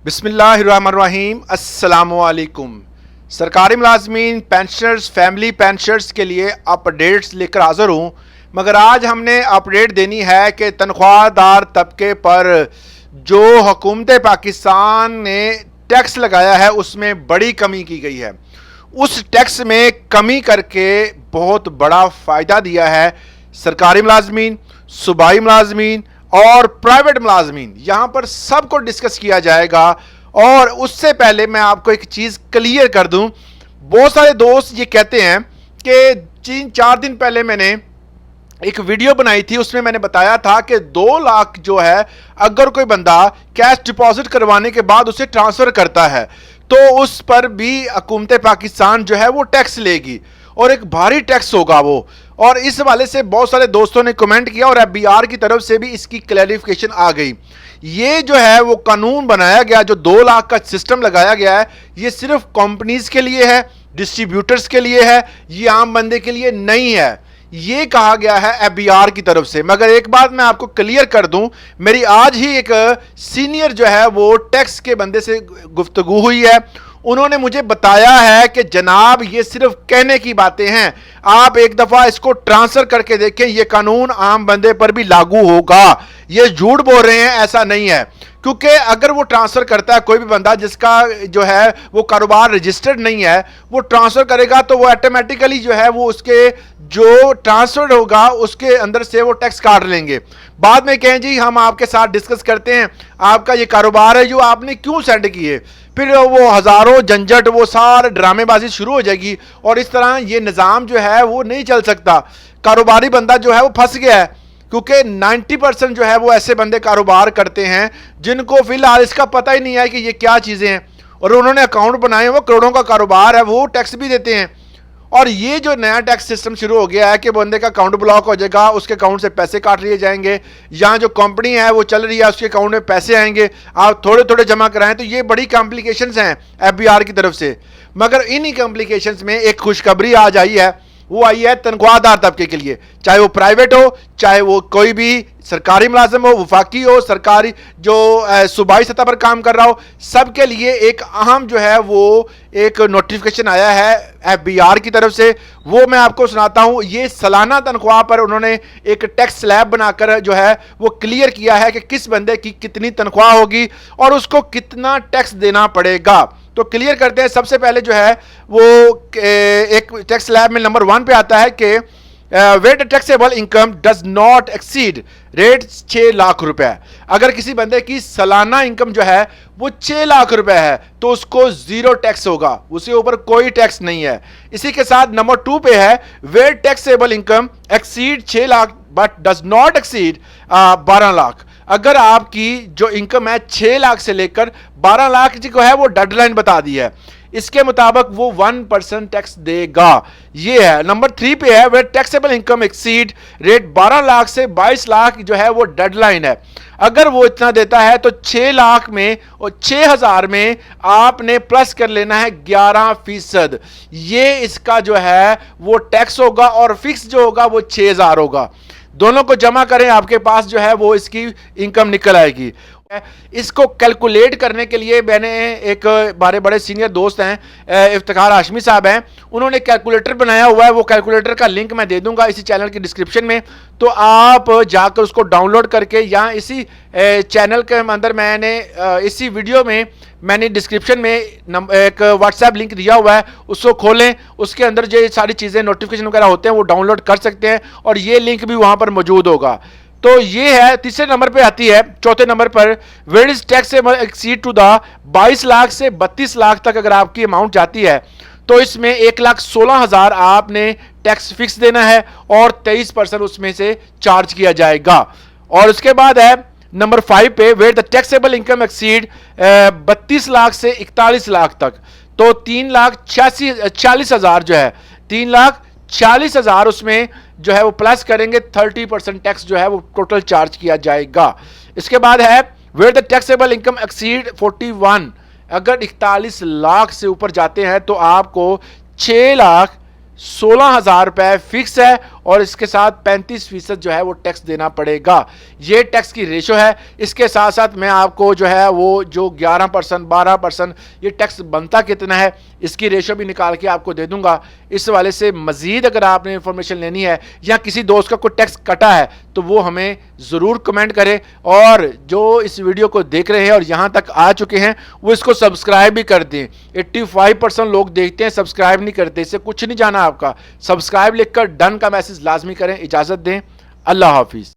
बिस्मिल्लाहिर्रहमानिर्रहीम अस्सलामुअलैकुम। सरकारी मुलाजमीन, पेंशनर्स, फैमिली पेंशनर्स के लिए अपडेट्स लेकर हाज़िर हूँ। मगर आज हमने अपडेट देनी है कि तनख्वाहदार तबके पर जो हुकूमत पाकिस्तान ने टैक्स लगाया है उसमें बड़ी कमी की गई है। उस टैक्स में कमी करके बहुत बड़ा फ़ायदा दिया है सरकारी मुलाजमीन, सूबाई मुलाजमीन और प्राइवेट मुलाजमीन। यहाँ पर सबको डिस्कस किया जाएगा। और उससे पहले मैं आपको एक चीज़ क्लियर कर दूं, बहुत सारे दोस्त ये कहते हैं कि 3-4 दिन पहले मैंने एक वीडियो बनाई थी, उसमें मैंने बताया था कि 2 लाख जो है अगर कोई बंदा कैश डिपॉजिट करवाने के बाद उसे ट्रांसफ़र करता है तो उस पर भी हुकूमत पाकिस्तान जो है वो टैक्स लेगी और एक भारी टैक्स होगा वो। और इस हवाले से बहुत सारे दोस्तों ने कमेंट किया और FBR की तरफ से भी इसकी क्लैरिफिकेशन आ गई। ये जो है वो कानून बनाया गया, जो 2 लाख का सिस्टम लगाया गया है, ये सिर्फ कंपनीज के लिए है, डिस्ट्रीब्यूटर्स के लिए है, ये आम बंदे के लिए नहीं है। ये कहा गया है FBR की तरफ से। मगर एक बात मैं आपको क्लियर कर दूं, मेरी आज ही एक सीनियर जो है वो टैक्स के बंदे से गुफ्तगू हुई है। उन्होंने मुझे बताया है कि जनाब ये सिर्फ कहने की बातें हैं, आप एक दफ़ा इसको ट्रांसफ़र करके देखें, ये कानून आम बंदे पर भी लागू होगा। ये झूठ बोल रहे हैं, ऐसा नहीं है। क्योंकि अगर वो ट्रांसफ़र करता है कोई भी बंदा जिसका जो है वो कारोबार रजिस्टर्ड नहीं है, वो ट्रांसफ़र करेगा तो वो ऑटोमेटिकली जो है वो उसके जो ट्रांसफ़र होगा उसके अंदर से वो टैक्स काट लेंगे। बाद में कहें जी हम आपके साथ डिस्कस करते हैं, आपका ये कारोबार है जो आपने क्यों सेंड किए, फिर वो हज़ारों झंझट, वो सारे ड्रामेबाजी शुरू हो जाएगी। और इस तरह ये निज़ाम जो है वो नहीं चल सकता। कारोबारी बंदा जो है वो फंस गया है, क्योंकि 90% जो है वो ऐसे बंदे कारोबार करते हैं जिनको फिलहाल इसका पता ही नहीं है कि ये क्या चीज़ें हैं, और उन्होंने अकाउंट बनाए, वो करोड़ों का कारोबार है, वो टैक्स भी देते हैं। और ये जो नया टैक्स सिस्टम शुरू हो गया है कि बंदे का अकाउंट ब्लॉक हो जाएगा, उसके अकाउंट से पैसे काट लिए जाएंगे, या जो कंपनी है वो चल रही है उसके अकाउंट में पैसे आएंगे, आप थोड़े थोड़े जमा कराएं, तो ये बड़ी कॉम्प्लिकेशंस हैं FBR की तरफ से। मगर इन्हीं कॉम्प्लिकेशंस में एक खुशखबरी आज आई है, वो आई है तनख्वाहदार तबके के लिए, चाहे वो प्राइवेट हो, चाहे वो कोई भी सरकारी मुलाजिम हो, वफाकी हो, सरकारी जो सूबाई सतह पर काम कर रहा हो, सबके लिए एक अहम जो है वो एक नोटिफिकेशन आया है FBR की तरफ से। वो मैं आपको सुनाता हूँ। ये सालाना तनख्वाह पर उन्होंने एक टैक्स स्लैब बनाकर जो है वो क्लियर किया है कि किस बंदे की कितनी तनख्वाह होगी और उसको कितना टैक्स देना पड़ेगा। तो क्लियर करते हैं। सबसे पहले जो है वो एक टैक्स स्लैब में नंबर 1 पे आता है कि where taxable income does not exceed rate 6 lakh रुपए। अगर किसी बंदे की सालाना इनकम जो है वो 6 लाख रुपए है तो उसको 0 टैक्स होगा, उसके ऊपर कोई टैक्स नहीं है। इसी के साथ नंबर 2 पे है where taxable income exceed 6 lakh but does not exceed 12 lakh. अगर आपकी जो इनकम है 6 लाख से लेकर 12 लाख जो है वो डेडलाइन बता दी है, इसके मुताबिक वो 1% टैक्स देगा। ये है। नंबर 3 पे है वे taxable income exceed rate 12 lakh से 22 लाख जो है वो डेडलाइन है। अगर वो इतना देता है तो 6 लाख में और 6,000 में आपने प्लस कर लेना है 11%। ये इसका जो है वो टैक्स होगा और फिक्स जो होगा वो 6,000 होगा। दोनों को जमा करें, आपके पास जो है वो इसकी इनकम निकल आएगी। इसको कैलकुलेट करने के लिए मैंने एक हमारे बड़े सीनियर दोस्त हैं इफ्तिखार हाशमी साहब हैं, उन्होंने कैलकुलेटर बनाया हुआ है। वो कैलकुलेटर का लिंक मैं दे दूंगा इसी चैनल की डिस्क्रिप्शन में, तो आप जाकर उसको डाउनलोड करके, या इसी चैनल के अंदर मैंने इसी वीडियो में मैंने डिस्क्रिप्शन में एक व्हाट्सएप लिंक दिया हुआ है, उसको खोलें, उसके अंदर जो सारी चीज़ें नोटिफिकेशन वगैरह होते हैं वो डाउनलोड कर सकते हैं और ये लिंक भी वहाँ पर मौजूद होगा। तो ये है। तीसरे नंबर पे आती है, चौथे नंबर पर where is tax exceed to the 22 lakh से 32 लाख तक अगर आपकी अमाउंट जाती है तो इसमें 1,16,000 आपने टैक्स फिक्स देना है और 23% उसमें से चार्ज किया जाएगा। और उसके बाद है नंबर 5 पे where the taxable income exceed 32 lakh से 41 लाख तक, तो 3,40,000 जो है 3,40,000 उसमें जो है वो प्लस करेंगे, 30% टैक्स जो है वो टोटल चार्ज किया जाएगा। इसके बाद है where the taxable income exceed 41, अगर 41 लाख से ऊपर जाते हैं तो आपको 6,16,000 रुपए फिक्स है और इसके साथ 35% जो है वो टैक्स देना पड़ेगा। ये टैक्स की रेशो है। इसके साथ साथ मैं आपको जो है वो जो 11% 12% ये टैक्स बनता कितना है इसकी रेशो भी निकाल के आपको दे दूंगा। इस वाले से मजीद अगर आपने इंफॉर्मेशन लेनी है या किसी दोस्त का कोई टैक्स कटा है तो वो हमें ज़रूर कमेंट करें, और जो इस वीडियो को देख रहे हैं और यहाँ तक आ चुके हैं वो इसको सब्सक्राइब भी कर दें। 85% लोग देखते हैं सब्सक्राइब नहीं करते। इससे कुछ नहीं जाना आपका। सब्सक्राइब लिखकर डन का मैसेज लाजमी करें। इजाज़त दें। अल्लाह हाफिज़।